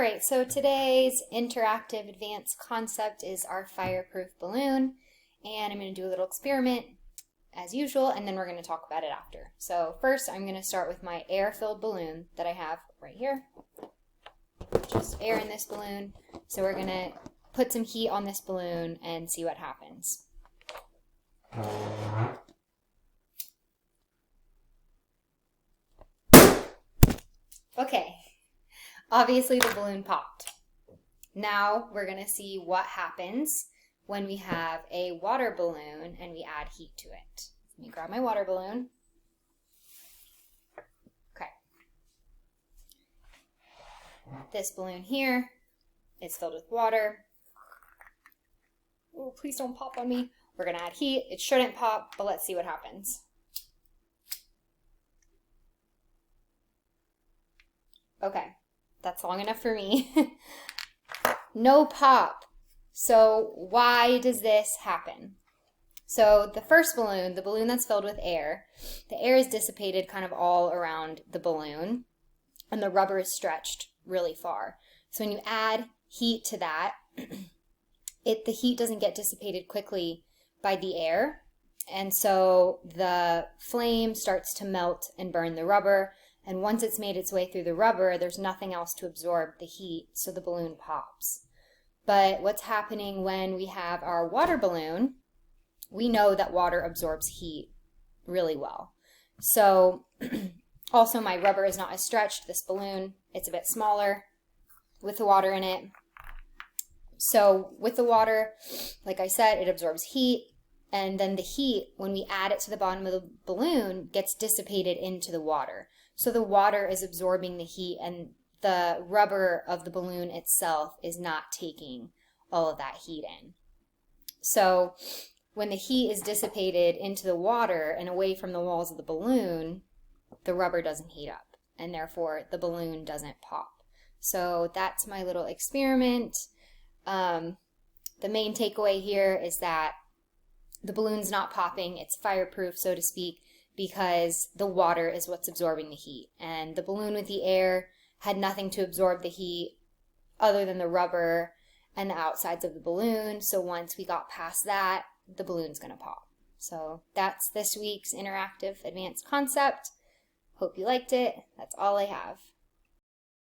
Alright, so today's interactive advanced concept is our fireproof balloon, and I'm going to do a little experiment as usual, and then we're going to talk about it after. So first I'm going to start with my air-filled balloon that I have right here. Just air in this balloon. So we're going to put some heat on this balloon and see what happens. Okay. Obviously the balloon popped. Now we're going to see what happens when we have a water balloon and we add heat to it. Let me grab my water balloon. Okay. This balloon here is filled with water. Oh, please don't pop on me. We're going to add heat. It shouldn't pop, but let's see what happens. Okay. That's long enough for me. No pop. So why does this happen? So the first balloon, the balloon that's filled with air, the air is dissipated kind of all around the balloon, and the rubber is stretched really far. So when you add heat to that, the heat doesn't get dissipated quickly by the air, and so the flame starts to melt and burn the rubber. And once it's made its way through the rubber, there's nothing else to absorb the heat, so the balloon pops. But what's happening when we have our water balloon, we know that water absorbs heat really well. So also my rubber is not as stretched. This balloon, it's a bit smaller with the water in it. So with the water, like I said, it absorbs heat. And then the heat, when we add it to the bottom of the balloon, gets dissipated into the water. So the water is absorbing the heat, and the rubber of the balloon itself is not taking all of that heat in. So when the heat is dissipated into the water and away from the walls of the balloon, the rubber doesn't heat up, and therefore the balloon doesn't pop. So that's my little experiment. The main takeaway here is that the balloon's not popping, it's fireproof, so to speak, because the water is what's absorbing the heat. And the balloon with the air had nothing to absorb the heat other than the rubber and the outsides of the balloon. So once we got past that, the balloon's going to pop. So that's this week's interactive advanced concept. Hope you liked it. That's all I have.